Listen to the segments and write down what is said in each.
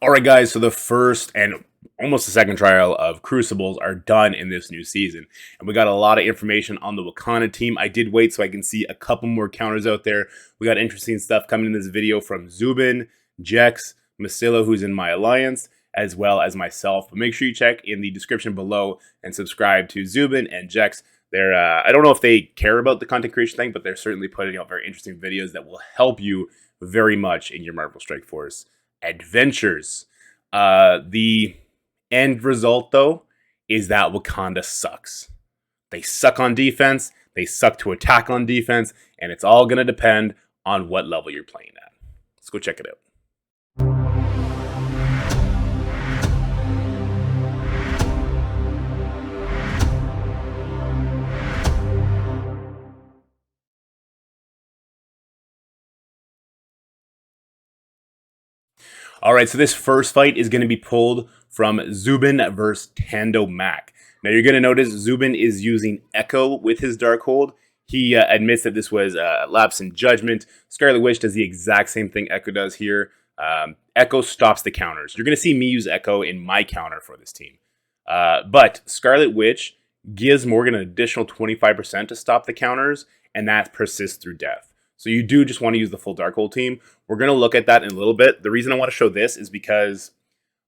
Alright guys, so the first and almost the second trial of Crucibles are done in this new season. And we got a lot of information on the Wakanda team. I did wait so I can see a couple more counters out there. We got interesting stuff coming in this video from Zubin, Jex, Massilo, who's in my alliance, as well as myself. But make sure you check in the description below and subscribe to Zubin and Jex. They're, I don't know if they care about the content creation thing, but they're certainly putting out very interesting videos that will help you very much in your Marvel Strike Force adventures. The end result, though, is that Wakanda sucks. They suck on defense, they suck to attack on defense, and it's all going to depend on what level you're playing at. Let's go check it out. Alright, so this first fight is going to be pulled from Zubin versus Tando Mac. Now you're going to notice Zubin is using Echo with his Darkhold. He admits that this was a lapse in judgment. Scarlet Witch does the exact same thing Echo does here. Echo stops the counters. You're going to see me use Echo in my counter for this team. But Scarlet Witch gives Morgan an additional 25% to stop the counters, and that persists through death. So you do just want to use the full Darkhold team. We're going to look at that in a little bit. The reason I want to show this is because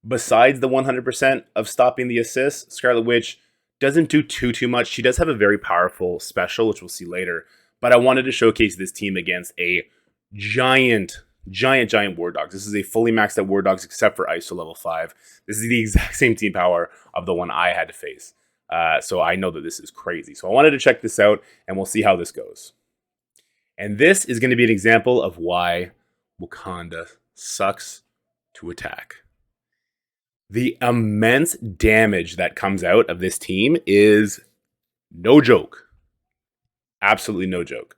besides the 100% of stopping the assists, Scarlet Witch doesn't do too much. She does have a very powerful special, which we'll see later. But I wanted to showcase this team against a giant War Dogs. This is a fully maxed out War Dogs except for ISO level 5. This is the exact same team power of the one I had to face. So I know that this is crazy. So I wanted to check this out, and we'll see how this goes. And this is going to be an example of why Wakanda sucks to attack. The immense damage that comes out of this team is no joke. Absolutely no joke.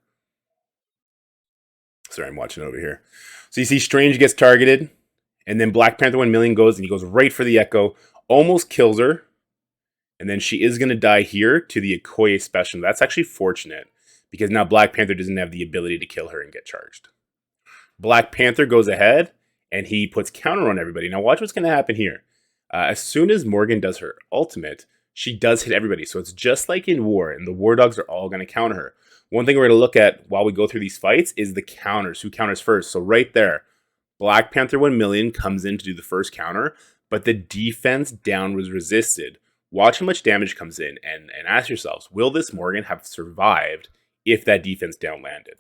Sorry, I'm watching over here. So you see Strange gets targeted, and then Black Panther 1 million goes, and he goes right for the Echo, almost kills her, and then she is going to die here to the Okoye special. That's actually fortunate, because now Black Panther doesn't have the ability to kill her and get charged. Black Panther goes ahead, and he puts counter on everybody. Now watch what's going to happen here. As soon as Morgan does her ultimate, she does hit everybody. So it's just like in War, and the War Dogs are all going to counter her. One thing we're going to look at while we go through these fights is the counters. Who counters first? So right there, Black Panther 1 million comes in to do the first counter, but the defense down was resisted. Watch how much damage comes in, and ask yourselves, will this Morgan have survived if that defense down landed?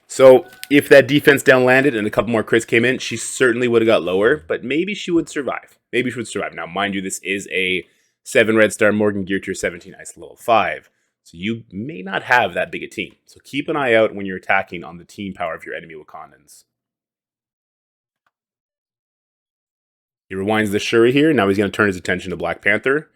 So if that defense down landed and a couple more crits came in, she certainly would have got lower, but maybe she would survive. Maybe she would survive. Now, mind you, this is a 7 red star Morgan gear tier 17 ice level 5. So you may not have that big a team. So keep an eye out when you're attacking on the team power of your enemy Wakandans. He rewinds the Shuri here. Now he's going to turn his attention to Black Panther.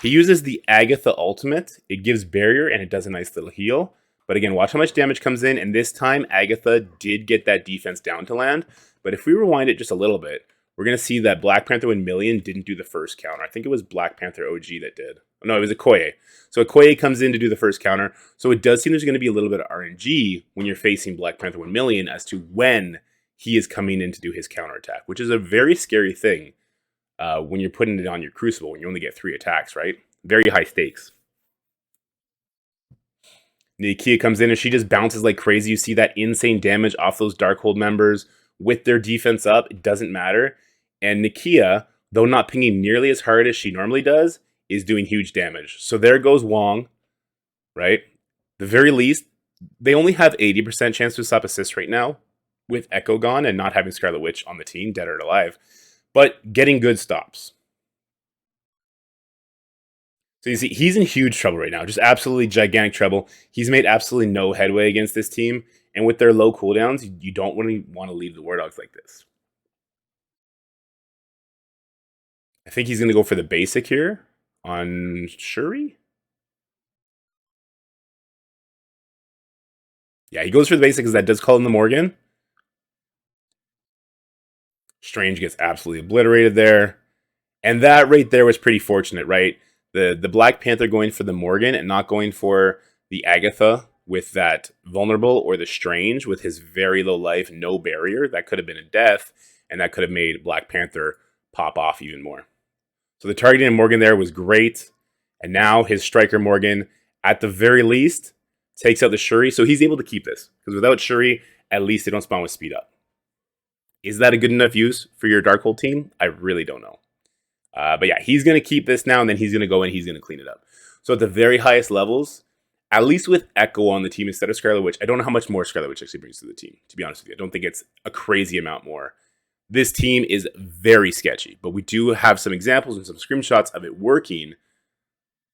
He uses the Agatha ultimate. It gives barrier and it does a nice little heal. But again, watch how much damage comes in. And this time, Agatha did get that defense down to land. But if we rewind it just a little bit, we're going to see that Black Panther 1 million didn't do the first counter. I think it was Black Panther OG that did. No, it was Okoye. So Okoye comes in to do the first counter. So it does seem there's going to be a little bit of RNG when you're facing Black Panther 1 million as to when he is coming in to do his counterattack, which is a very scary thing when you're putting it on your Crucible, when you only get 3 attacks, right? Very high stakes. Nakia comes in and she just bounces like crazy. You see that insane damage off those Darkhold members with their defense up. It doesn't matter. And Nakia, though not pinging nearly as hard as she normally does, is doing huge damage. So there goes Wong, right? The very least, they only have 80% chance to stop assists right now with Echo gone and not having Scarlet Witch on the team, dead or alive. But getting good stops. So you see, he's in huge trouble right now. Just absolutely gigantic trouble. He's made absolutely no headway against this team. And with their low cooldowns, you don't really want to leave the War Dogs like this. I think he's going to go for the basic here on Shuri. Yeah, he goes for the basic because that does call in the Morgan. Strange gets absolutely obliterated there. And that right there was pretty fortunate, right? The Black Panther going for the Morgan and not going for the Agatha with that vulnerable or the strange with his very low life, no barrier. That could have been a death, and that could have made Black Panther pop off even more. So the targeting of Morgan there was great. And now his striker Morgan, at the very least, takes out the Shuri. So he's able to keep this. Because without Shuri, at least they don't spawn with speed up. Is that a good enough use for your Darkhold team? I really don't know. But yeah, he's going to keep this now, and then he's going to go in, he's going to clean it up. So at the very highest levels, at least with Echo on the team instead of Scarlet Witch, I don't know how much more Scarlet Witch actually brings to the team, to be honest with you. I don't think it's a crazy amount more. This team is very sketchy, but we do have some examples and some screenshots of it working,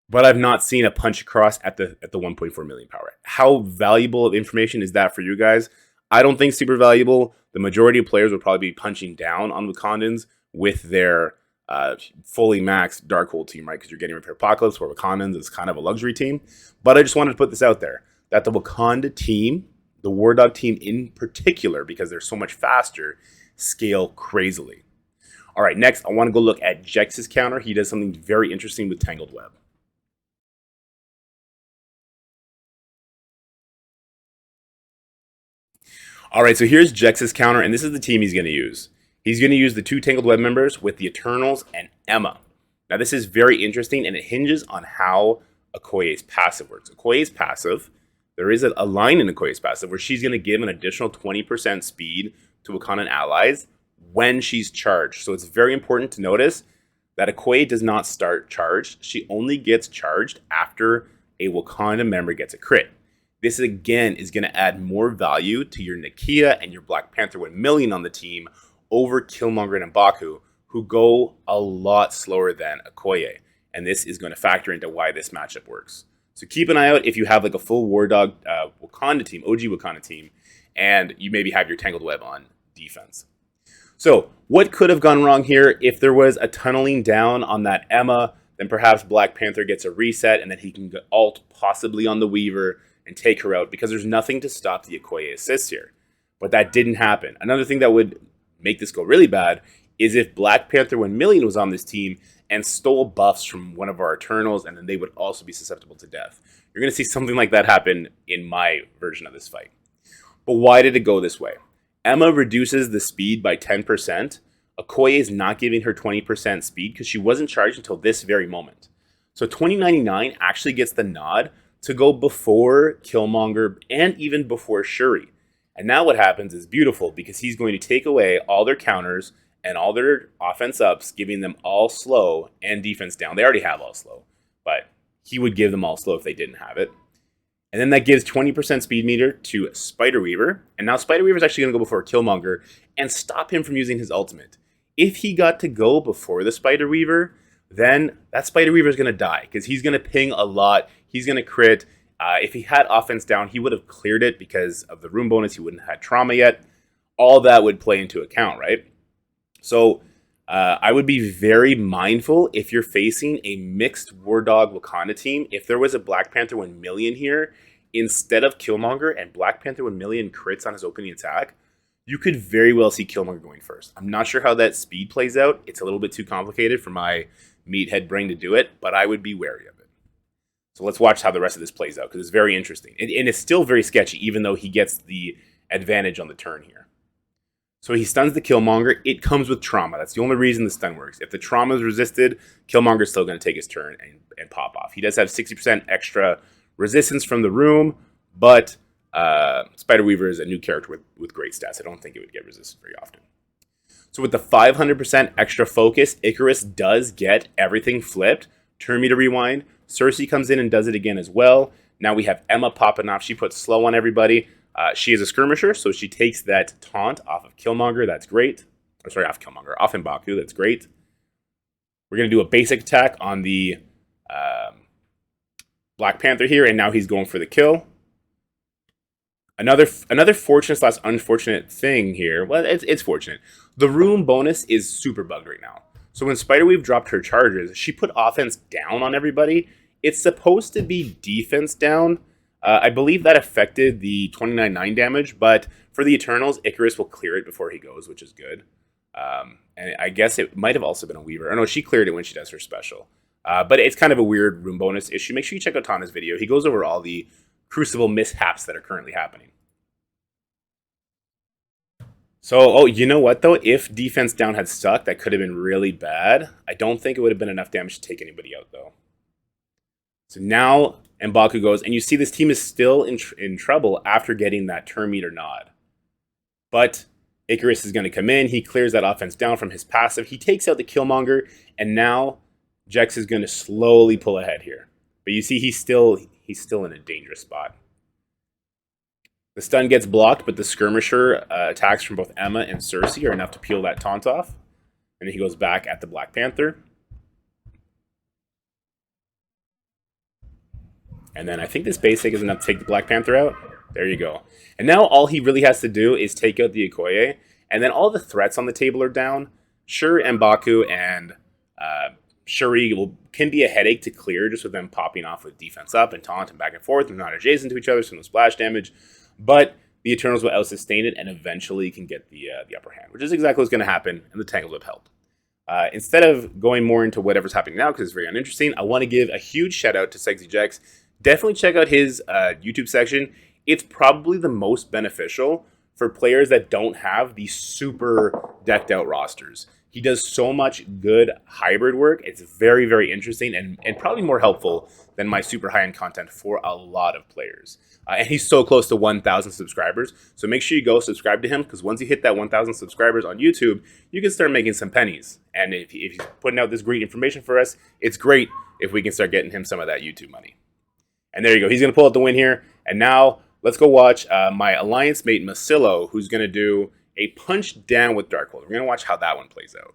but I've not seen a punch across at the 1.4 million power. How valuable of information is that for you guys? I don't think super valuable. The majority of players will probably be punching down on Wakandans with their fully maxed Darkhold team, right? Because you're getting Repair Apocalypse, where Wakandans is kind of a luxury team. But I just wanted to put this out there, that the Wakanda team, the War Dog team in particular, because they're so much faster, scale crazily. All right, next, I want to go look at Jex's counter. He does something very interesting with Tangled Web. All right, so here's Jex's counter, and this is the team he's going to use. He's going to use the 2 Tangled Web members with the Eternals and Emma. Now, this is very interesting, and it hinges on how Okoye's passive works. Okoye's passive, there is a line in Okoye's passive where she's going to give an additional 20% speed to Wakandan allies when she's charged. So it's very important to notice that Okoye does not start charged. She only gets charged after a Wakanda member gets a crit. This, again, is going to add more value to your Nakia and your Black Panther 1 million on the team over Killmonger and M'Baku, who go a lot slower than Okoye. And this is going to factor into why this matchup works. So keep an eye out if you have like a full War Dog Wakanda team, OG Wakanda team, and you maybe have your Tangled Web on defense. So what could have gone wrong here? If there was a tunneling down on that Emma, then perhaps Black Panther gets a reset, and then he can ult possibly on the Weaver and take her out, because there's nothing to stop the Okoye assist here. But that didn't happen. Another thing that would make this go really bad is if Black Panther 1 million was on this team and stole buffs from one of our Eternals, and then they would also be susceptible to death. You're going to see something like that happen in my version of this fight. But why did it go this way? Emma reduces the speed by 10%. Okoye is not giving her 20% speed because she wasn't charged until this very moment. So 2099 actually gets the nod to go before Killmonger and even before Shuri. And now what happens is beautiful, because he's going to take away all their counters and all their offense ups, giving them all slow and defense down. They already have all slow, but he would give them all slow if they didn't have it. And then that gives 20% speed meter to Spider Weaver. And now Spider Weaver is actually going to go before Killmonger and stop him from using his ultimate. If he got to go before the Spider Weaver, then that Spider Weaver is going to die, because he's going to ping a lot. He's going to crit. If he had offense down, he would have cleared it because of the room bonus. He wouldn't have had trauma yet. All that would play into account, right? So I would be very mindful if you're facing a mixed War Dog Wakanda team. If there was a Black Panther 1 million here, instead of Killmonger and Black Panther 1 million crits on his opening attack, you could very well see Killmonger going first. I'm not sure how that speed plays out. It's a little bit too complicated for my meathead brain to do it, but I would be wary of it. So let's watch how the rest of this plays out, because it's very interesting. And it's still very sketchy, even though he gets the advantage on the turn here. So he stuns the Killmonger. It comes with trauma. That's the only reason the stun works. If the trauma is resisted, Killmonger's still going to take his turn and pop off. He does have 60% extra resistance from the room, but Spider Weaver is a new character with great stats. I don't think it would get resisted very often. So with the 500% extra focus, Icarus does get everything flipped. Turn meter rewind. Cersei comes in and does it again as well. Now we have Emma popping off. She puts slow on everybody. She is a skirmisher, so she takes that taunt off of Killmonger. That's great. Or sorry, off Killmonger. Off M'Baku. That's great. We're going to do a basic attack on the Black Panther here, and now he's going for the kill. Another fortunate / unfortunate thing here. Well, it's fortunate. The room bonus is super bugged right now. So when Spiderweave dropped her charges, she put offense down on everybody. It's supposed to be defense down. I believe that affected the 29.9 damage, but for the Eternals, Icarus will clear it before he goes, which is good. And I guess it might have also been a Weaver. Or no, she cleared it when she does her special. But it's kind of a weird room bonus issue. Make sure you check out Tana's video. He goes over all the Crucible mishaps that are currently happening. So, oh, you know what though? If defense down had stuck, that could have been really bad. I don't think it would have been enough damage to take anybody out though. So now M'Baku goes, and you see this team is still in trouble after getting that turn meter nod. But Icarus is going to come in. He clears that offense down from his passive. He takes out the Killmonger, and now Jex is going to slowly pull ahead here. But you see, he's still in a dangerous spot. The stun gets blocked, but the skirmisher attacks from both Emma and Cersei are enough to peel that taunt off. And then he goes back at the Black Panther. And then I think this basic is enough to take the Black Panther out. There you go. And now all he really has to do is take out the Okoye. And then all the threats on the table are down. Sure, M'Baku and Shuri can be a headache to clear just with them popping off with defense up and taunt and back and forth. They're not adjacent to each other, so no splash damage. But the Eternals will out-sustain it and eventually can get the upper hand, which is exactly what's going to happen, and the Tangled have helped. Instead of going more into whatever's happening now, because it's very uninteresting, I want to give a huge shout-out to Sexy Jex. Definitely check out his YouTube section. It's probably the most beneficial for players that don't have these super decked out rosters. He does so much good hybrid work. It's very, very interesting and probably more helpful than my super high-end content for a lot of players. And he's so close to 1,000 subscribers. So make sure you go subscribe to him, because once you hit that 1,000 subscribers on YouTube, you can start making some pennies. And if he's putting out this great information for us, it's great if we can start getting him some of that YouTube money. And there you go. He's going to pull out the win here. And now let's go watch my alliance mate Massilo, who's going to do a punch down with Darkhold. We're going to watch how that one plays out.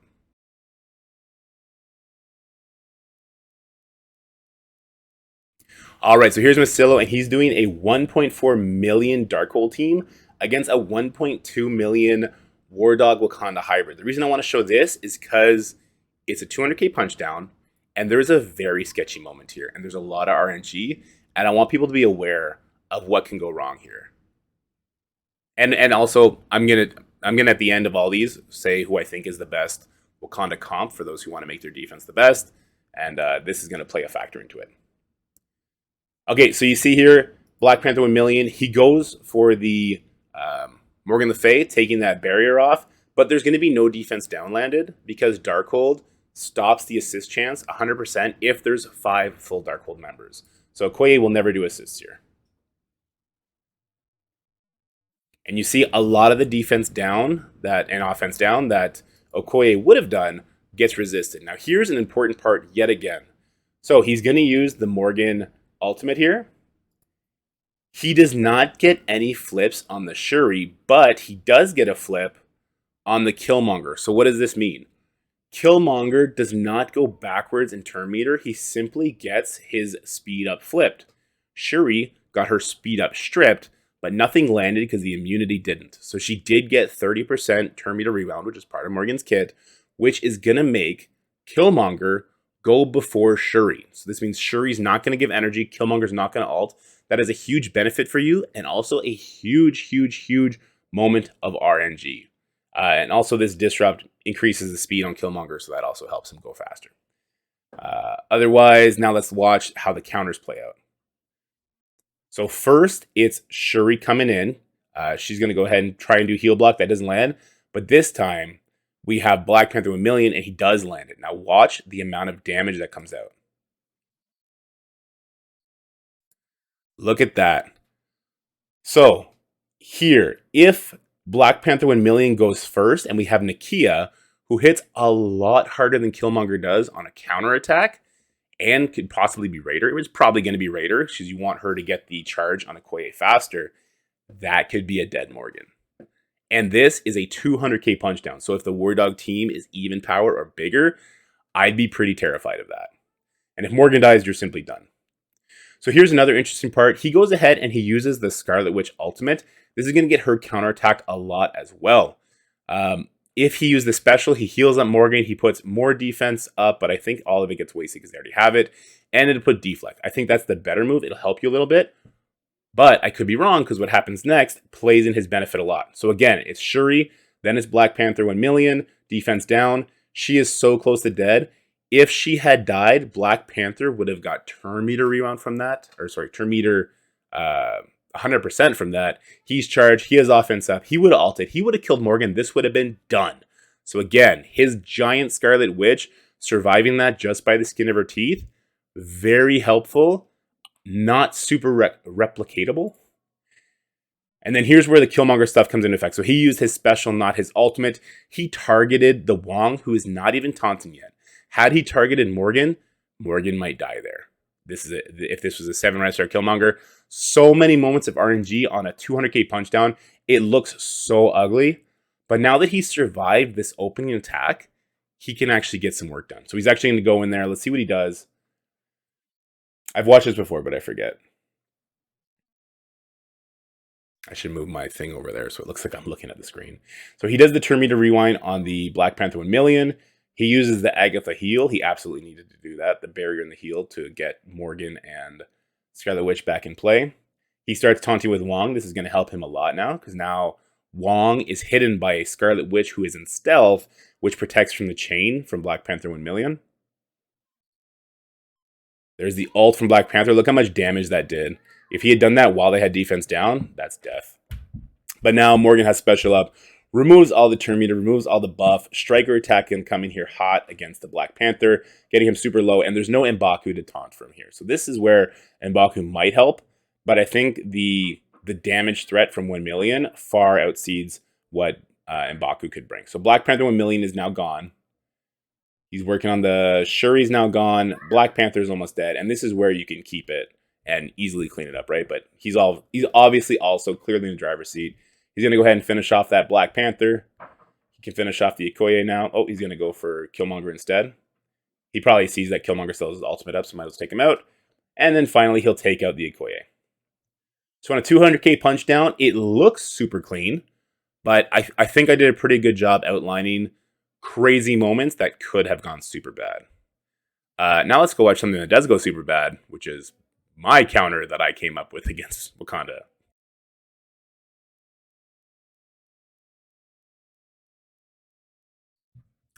All right, so here's Massilo, and he's doing a 1.4 million Darkhold team against a 1.2 million War Dog Wakanda hybrid. The reason I want to show this is because it's a 200k punch down, and there's a very sketchy moment here, and there's a lot of RNG, and I want people to be aware of what can go wrong here. And also, I'm gonna at the end of all these say who I think is the best Wakanda comp for those who want to make their defense the best, and this is gonna play a factor into it. Okay, so you see here, Black Panther 1 million. He goes for the Morgan Le Fay, taking that barrier off, but there's going to be no defense down landed because Darkhold stops the assist chance 100% if there's 5 full Darkhold members. So Okoye will never do assists here. And you see a lot of the defense down and offense down that Okoye would have done gets resisted. Now here's an important part yet again. So he's going to use the Morgan ultimate here. He does not get any flips on the Shuri, but he does get a flip on the Killmonger. So what does this mean? Killmonger does not go backwards in turn meter. He simply gets his speed up flipped. Shuri got her speed up stripped, but nothing landed because the immunity didn't. So she did get 30% turn meter rebound, which is part of Morgan's kit, which is going to make Killmonger go before Shuri. So this means Shuri's not going to give energy. Killmonger's not going to ult. That is a huge benefit for you, and also a huge, huge, huge moment of RNG. And also this disrupt increases the speed on Killmonger, so that also helps him go faster. Otherwise, now let's watch how the counters play out. So first, it's Shuri coming in. She's going to go ahead and try and do heal block. That doesn't land. But this time, we have Black Panther 1 million, and he does land it. Now watch the amount of damage that comes out. Look at that. So here, if Black Panther 1 million goes first, and we have Nakia, who hits a lot harder than Killmonger does on a counterattack, and could possibly be Raider. It was probably going to be Raider, because you want her to get the charge on Okoye faster. That could be a dead Morgan. And this is a 200k punch down. So if the War Dog team is even power or bigger, I'd be pretty terrified of that. And if Morgan dies, you're simply done. So here's another interesting part. He goes ahead and he uses the Scarlet Witch ultimate. This is going to get her counterattacked a lot as well. If he used the special, he heals up Morgan. He puts more defense up, but I think all of it gets wasted because they already have it. And it'll put deflect. I think that's the better move. It'll help you a little bit. But I could be wrong, because what happens next plays in his benefit a lot. So again, it's Shuri, then it's Black Panther 1 million, defense down. She is so close to dead. If she had died, Black Panther would have got turn meter rebound from that. Or sorry, turn meter 100% from that. He's charged. He has offense up. He would have ulted. He would have killed Morgan. This would have been done. So again, his giant Scarlet Witch surviving that just by the skin of her teeth, very helpful, not super replicatable. And then here's where the Killmonger stuff comes into effect. So he used his special, not his ultimate. He targeted the Wong, who is not even taunting yet. Had he targeted Morgan, Morgan might die there. If this was a 7 star Killmonger. So many moments of RNG on a 200k punchdown. It looks so ugly. But now that he's survived this opening attack, he can actually get some work done. So he's actually going to go in there. Let's see what he does. I've watched this before, but I forget. I should move my thing over there so it looks like I'm looking at the screen. So he does the turn meter rewind on the Black Panther 1,000,000. He uses the Agatha heal. He absolutely needed to do that, the barrier and the heal, to get Morgan and Scarlet Witch back in play. He starts taunting with Wong. This is going to help him a lot now, because now Wong is hidden by a Scarlet Witch who is in stealth, which protects from the chain from Black Panther 1,000,000. There's the ult from Black Panther. Look how much damage that did. If he had done that while they had defense down, that's death. But now Morgan has special up, removes all the turn meter, removes all the buff. Striker attack can come in here hot against the Black Panther, getting him super low, and there's no M'Baku to taunt from here. So this is where M'Baku might help, but I think the damage threat from 1,000,000 far outseeds what M'Baku could bring. So Black Panther 1,000,000 is now gone. He's working on the Shuri's now gone. Black Panther's almost dead, and this is where you can keep it and easily clean it up, right? But he's obviously also clearly in the driver's seat. He's going to go ahead and finish off that Black Panther. He can finish off the Okoye now. Oh, he's going to go for Killmonger instead. He probably sees that Killmonger still has his ultimate up, so might as well take him out. And then finally, he'll take out the Okoye. So on a 200k punch down, it looks super clean, but I think I did a pretty good job outlining crazy moments that could have gone super bad. Now let's go watch something that does go super bad, which is my counter that I came up with against Wakanda.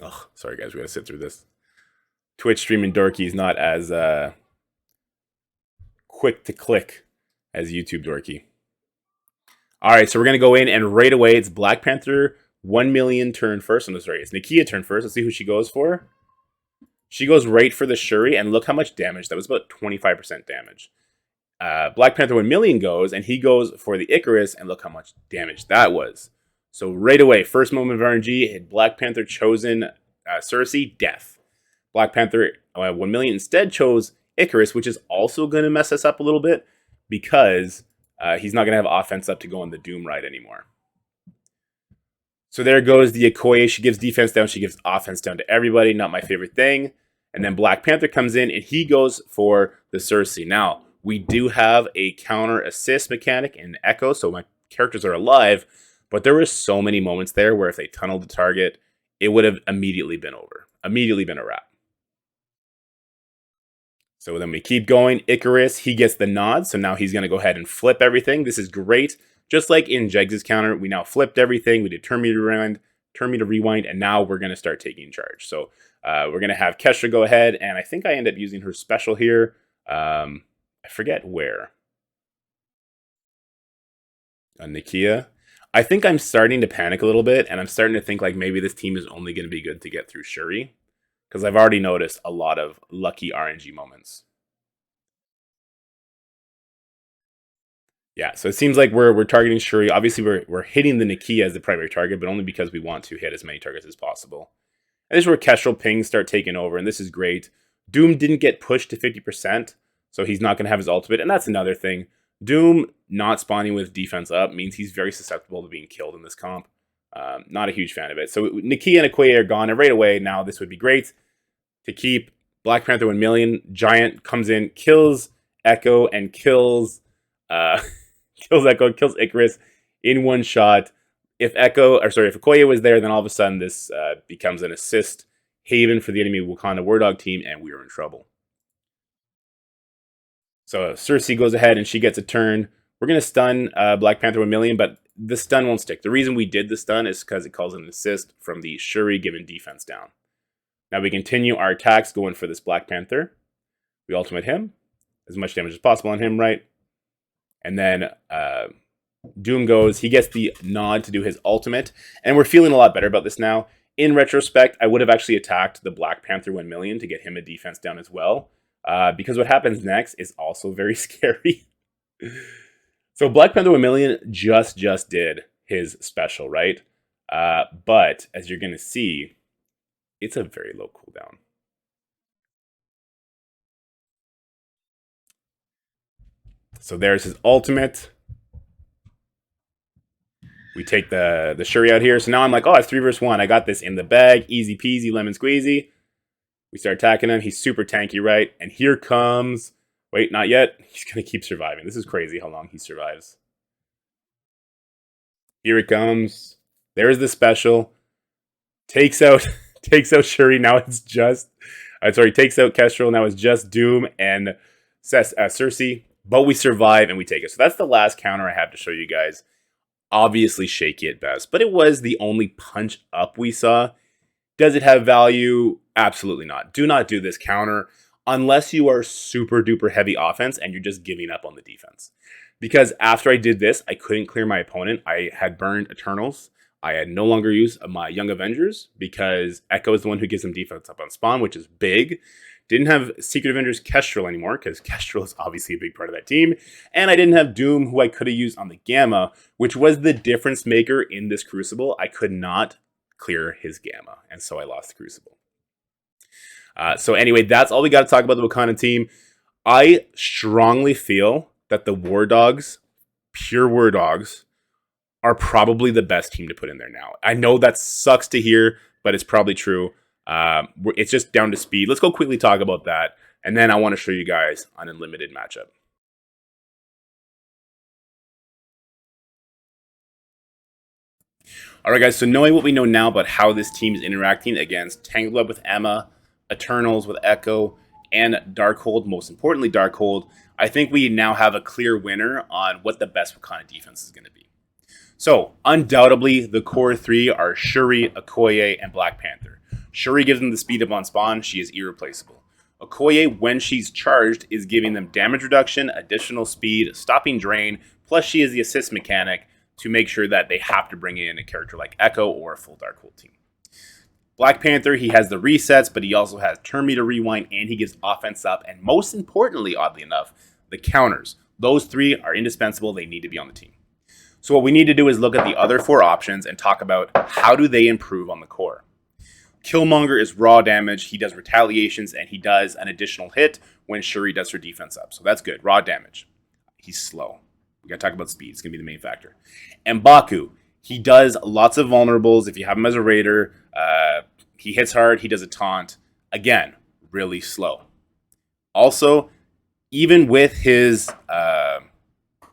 Oh, sorry guys, we gotta sit through this. Twitch streaming Dorky is not as quick to click as YouTube Dorky. Alright, so we're gonna go in and right away it's Black Panther 1,000,000 turn first. No, sorry, it's Nakia turn first. Let's see who she goes for. She goes right for the Shuri, and look how much damage. That was about 25% damage. Black Panther 1,000,000 goes, and he goes for the Icarus, and look how much damage that was. So right away, first moment of RNG, hit Black Panther chosen Cersei, death. Black Panther 1,000,000 instead chose Icarus, which is also going to mess us up a little bit, because he's not going to have offense up to go on the Doom ride anymore. So there goes the Okoye. She gives defense down. She gives offense down to everybody. Not my favorite thing. And then Black Panther comes in, and he goes for the Cersei. Now, we do have a counter assist mechanic in Echo, so my characters are alive. But there were so many moments there where if they tunneled the target, it would have immediately been over. Immediately been a wrap. So then we keep going. Icarus, he gets the nod. So now he's going to go ahead and flip everything. This is great. Just like in Jegs' counter, we now flipped everything. We did turn meter rewind, and now we're going to start taking charge. So we're going to have Kesha go ahead, and I think I end up using her special here. I forget where. On Nakia. I think I'm starting to panic a little bit, and I'm starting to think like maybe this team is only going to be good to get through Shuri, because I've already noticed a lot of lucky RNG moments. Yeah, so it seems like we're targeting Shuri. Obviously, we're hitting the Nakia as the primary target, but only because we want to hit as many targets as possible. And this is where Kestrel pings start taking over, and this is great. Doom didn't get pushed to 50%, so he's not going to have his ultimate, and that's another thing. Doom not spawning with defense up means he's very susceptible to being killed in this comp. Not a huge fan of it. So Nakia and Okoye are gone, and right away now this would be great to keep. Black Panther 1,000,000. Giant comes in, kills Echo, and kills Echo, kills Icarus in one shot. If Okoye was there, then all of a sudden this becomes an assist haven for the enemy Wakanda War Dog team, and we are in trouble. So Cersei goes ahead and she gets a turn. We're going to stun Black Panther 1,000,000, but the stun won't stick. The reason we did the stun is because it calls an assist from the Shuri giving defense down. Now we continue our attacks going for this Black Panther. We ultimate him. As much damage as possible on him, right? And then Doom goes, he gets the nod to do his ultimate, and we're feeling a lot better about this now. In retrospect, I would have actually attacked the Black Panther 1 million to get him a defense down as well, because what happens next is also very scary. So Black Panther 1 million just did his special, right? But as you're going to see, it's a very low cooldown. So there's his ultimate. We take the Shuri out here. So now I'm like, oh, it's 3 versus 1. I got this in the bag. Easy peasy, lemon squeezy. We start attacking him. He's super tanky, right? And here comes... Wait, not yet. He's going to keep surviving. This is crazy how long he survives. Here it comes. There's the special. Takes out Shuri. Now it's just... takes out Kestrel. Now it's just Doom and Cersei. But we survive and we take it. So that's the last counter I have to show you guys. Obviously shaky at best, but it was the only punch up we saw. Does it have value? Absolutely not. Do not do this counter unless you are super duper heavy offense and you're just giving up on the defense. Because after I did this, I couldn't clear my opponent. I had burned Eternals. I had no longer used my Young Avengers because Echo is the one who gives them defense up on spawn, which is big. Didn't have Secret Avengers Kestrel anymore because Kestrel is obviously a big part of that team. And I didn't have Doom, who I could have used on the Gamma, which was the difference maker in this Crucible. I could not clear his Gamma, and so I lost the Crucible. So anyway, that's all we got to talk about the Wakanda team. I strongly feel that the War Dogs, pure War Dogs, are probably the best team to put in there now. I know that sucks to hear, but it's probably true. It's just down to speed. Let's go quickly talk about that, and then I want to show you guys an unlimited matchup. Alright guys, so knowing what we know now about how this team is interacting against Tangled with Emma, Eternals with Echo, and Darkhold, most importantly Darkhold, I think we now have a clear winner on what the best Wakanda defense is going to be. So, undoubtedly, the core 3 are Shuri, Okoye, and Black Panther. Shuri gives them the speed up on spawn. She is irreplaceable. Okoye, when she's charged, is giving them damage reduction, additional speed, stopping drain, plus she is the assist mechanic to make sure that they have to bring in a character like Echo or a full Darkhold team. Black Panther, he has the resets, but he also has turn meter rewind, and he gives offense up, and most importantly, oddly enough, the counters. Those 3 are indispensable. They need to be on the team. So what we need to do is look at the other 4 options and talk about how do they improve on the core. Killmonger is raw damage, he does retaliations, and he does an additional hit when Shuri does her defense up. So that's good, raw damage. He's slow. We gotta talk about speed, it's gonna be the main factor. M'Baku, he does lots of vulnerables. If you have him as a raider, he hits hard, he does a taunt. Again, really slow. Also, even with his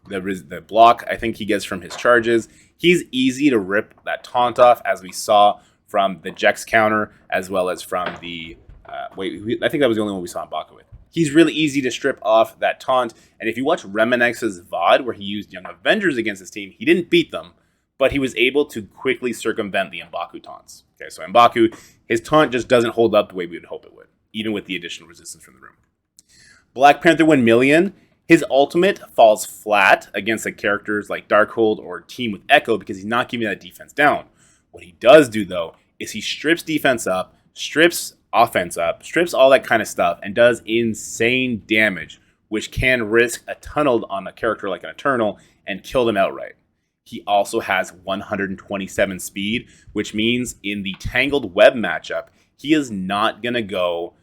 the block I think he gets from his charges, he's easy to rip that taunt off, as we saw from the Jex counter, as well as from the... I think that was the only one we saw M'Baku with. He's really easy to strip off that taunt, and if you watch Remanex's VOD, where he used Young Avengers against his team, he didn't beat them, but he was able to quickly circumvent the M'Baku taunts. Okay, so M'Baku, his taunt just doesn't hold up the way we would hope it would, even with the additional resistance from the room. Black Panther 1 million, his ultimate falls flat against like characters like Darkhold or Team with Echo because he's not giving that defense down. What he does do, though, is he strips defense up, strips offense up, strips all that kind of stuff, and does insane damage, which can risk a tunnel on a character like an Eternal and kill them outright. He also has 127 speed, which means in the Tangled Web matchup, he is not going to go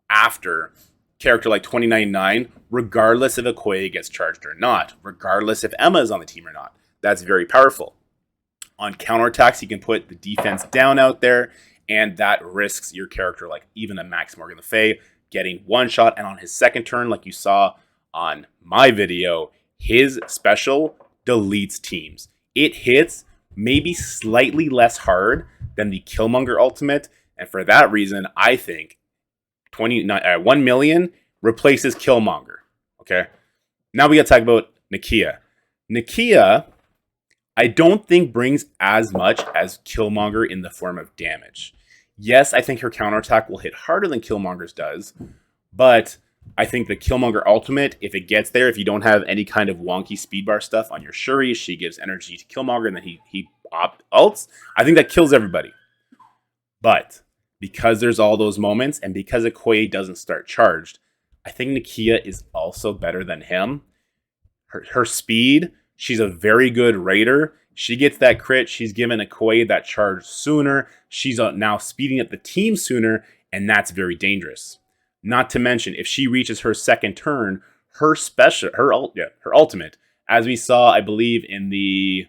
after character like 2099, regardless if Okoye gets charged or not, regardless if Emma is on the team or not. That's very powerful. On counterattacks, he can put the defense down out there, and that risks your character like even a Max Morgan Le Fay getting one shot, and on his second turn, like you saw on my video, his special deletes teams. It hits maybe slightly less hard than the Killmonger ultimate, and for that reason, I think 1 million replaces Killmonger. Okay, now we got to talk about Nakia. Nakia, I don't think brings as much as Killmonger in the form of damage. Yes, I think her counterattack will hit harder than Killmonger's does, but I think the Killmonger ultimate, if it gets there, if you don't have any kind of wonky speed bar stuff on your Shuri, she gives energy to Killmonger and then he ults. I think that kills everybody. But because there's all those moments and because Okoye doesn't start charged, I think Nakia is also better than him. Her speed, she's a very good raider. She gets that crit. She's given Okoye that charge sooner. She's now speeding up the team sooner, and that's very dangerous. Not to mention, if she reaches her second turn, her ultimate, as we saw, I believe, in the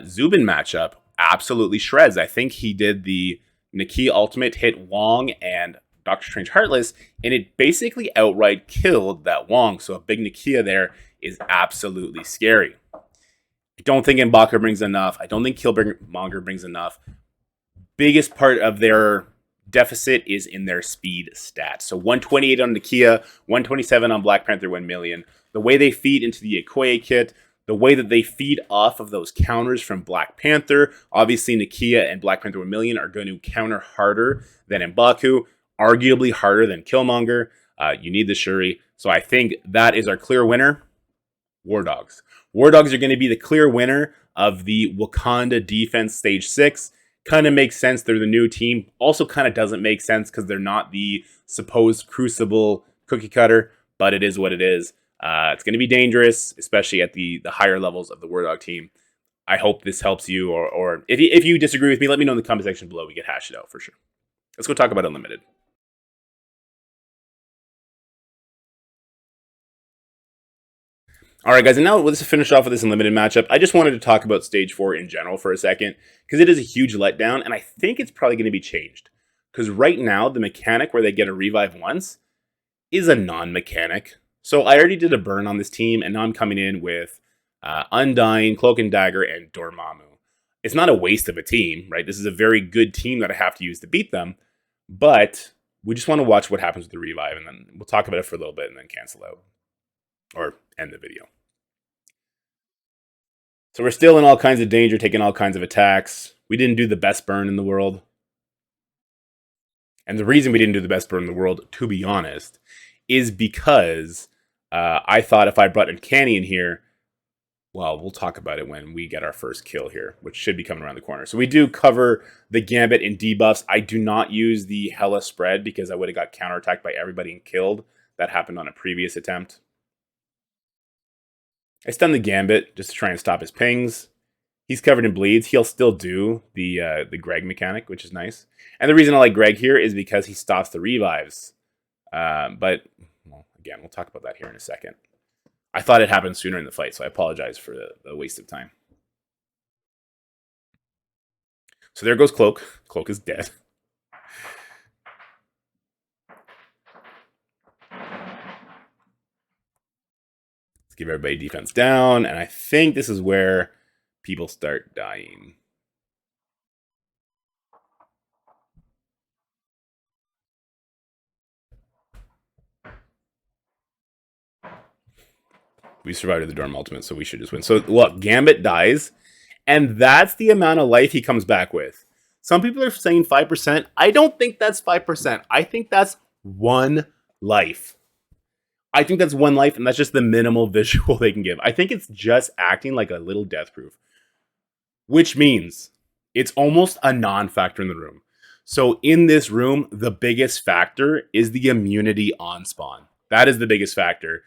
Zubin matchup, absolutely shreds. I think he did the Nakia ultimate, hit Wong and Doctor Strange Heartless, and it basically outright killed that Wong. So a big Nakia there is absolutely scary. I don't think M'Baku brings enough. I don't think Killmonger brings enough. Biggest part of their deficit is in their speed stats. So 128 on Nakia, 127 on Black Panther 1 million. The way they feed into the Okoye kit, the way that they feed off of those counters from Black Panther. Obviously, Nakia and Black Panther 1 million are going to counter harder than M'Baku, arguably harder than Killmonger. You need the Shuri. So I think that is our clear winner. War Dogs. War Dogs are going to be the clear winner of the Wakanda Defense Stage 6. Kind of makes sense. They're the new team. Also kind of doesn't make sense because they're not the supposed Crucible cookie cutter, but it is what it is. It's going to be dangerous, especially at the higher levels of the War Dog team. I hope this helps you, or if you disagree with me, let me know in the comment section below. We can hash it out for sure. Let's go talk about Unlimited. All right, guys, and now let's finish off with this Unlimited matchup. I just wanted to talk about Stage 4 in general for a second, because it is a huge letdown, and I think it's probably going to be changed. Because right now, the mechanic where they get a revive once is a non-mechanic. So I already did a burn on this team, and now I'm coming in with Undying, Cloak and Dagger, and Dormammu. It's not a waste of a team, right? This is a very good team that I have to use to beat them, but we just want to watch what happens with the revive, and then we'll talk about it for a little bit and then cancel out. Or end the video. So we're still in all kinds of danger, taking all kinds of attacks. We didn't do the best burn in the world. And the reason we didn't do the best burn in the world, to be honest, is because I thought if I brought Uncanny in here, well, we'll talk about it when we get our first kill here, which should be coming around the corner. So we do cover the Gambit and debuffs. I do not use the Hella spread because I would have got counterattacked by everybody and killed. That happened on a previous attempt. I stun the Gambit just to try and stop his pings. He's covered in bleeds. He'll still do the Greg mechanic, which is nice. And the reason I like Greg here is because he stops the revives. But, well, again, we'll talk about that here in a second. I thought it happened sooner in the fight, so I apologize for the waste of time. So there goes Cloak. Cloak is dead. Let's give everybody defense down, and I think this is where people start dying. We survived the Dorm Ultimate, so we should just win. So, look, Gambit dies, and that's the amount of life he comes back with. Some people are saying 5%. I don't think that's 5%. I think that's 1 life. I think that's 1 life, and that's just the minimal visual they can give. I think it's just acting like a little death proof, which means it's almost a non-factor in the room. So in this room, the biggest factor is the immunity on spawn. That is the biggest factor.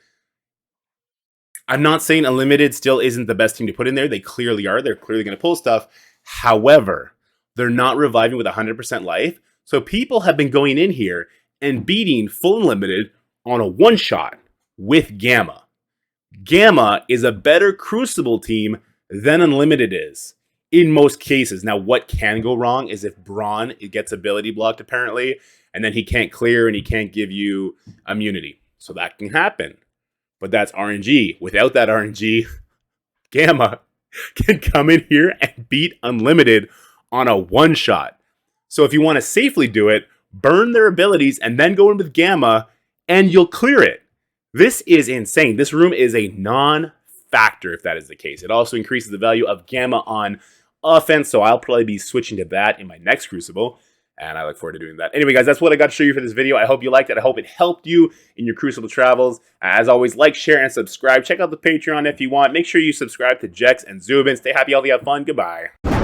I'm not saying Unlimited still isn't the best team to put in there. They clearly are. They're clearly going to pull stuff. However, they're not reviving with 100% life. So people have been going in here and beating full Unlimited on a one-shot with Gamma. Gamma is a better Crucible team than Unlimited is in most cases. Now, what can go wrong is if Braun gets ability blocked, apparently, and then he can't clear and he can't give you immunity. So that can happen. But that's RNG. Without that RNG, Gamma can come in here and beat Unlimited on a one-shot. So if you want to safely do it, burn their abilities and then go in with Gamma, and you'll clear it. This is insane. This room is a non-factor if that is the case. It also increases the value of Gamma on offense, so I'll probably be switching to that in my next Crucible. and I look forward to doing that. Anyway, guys, that's what I got to show you for this video. I hope you liked it. I hope it helped you in your Crucible travels. As always, like, share, and subscribe. Check out the Patreon if you want. Make sure you subscribe to Jex and Zubin. Stay happy, healthy, have fun. Goodbye.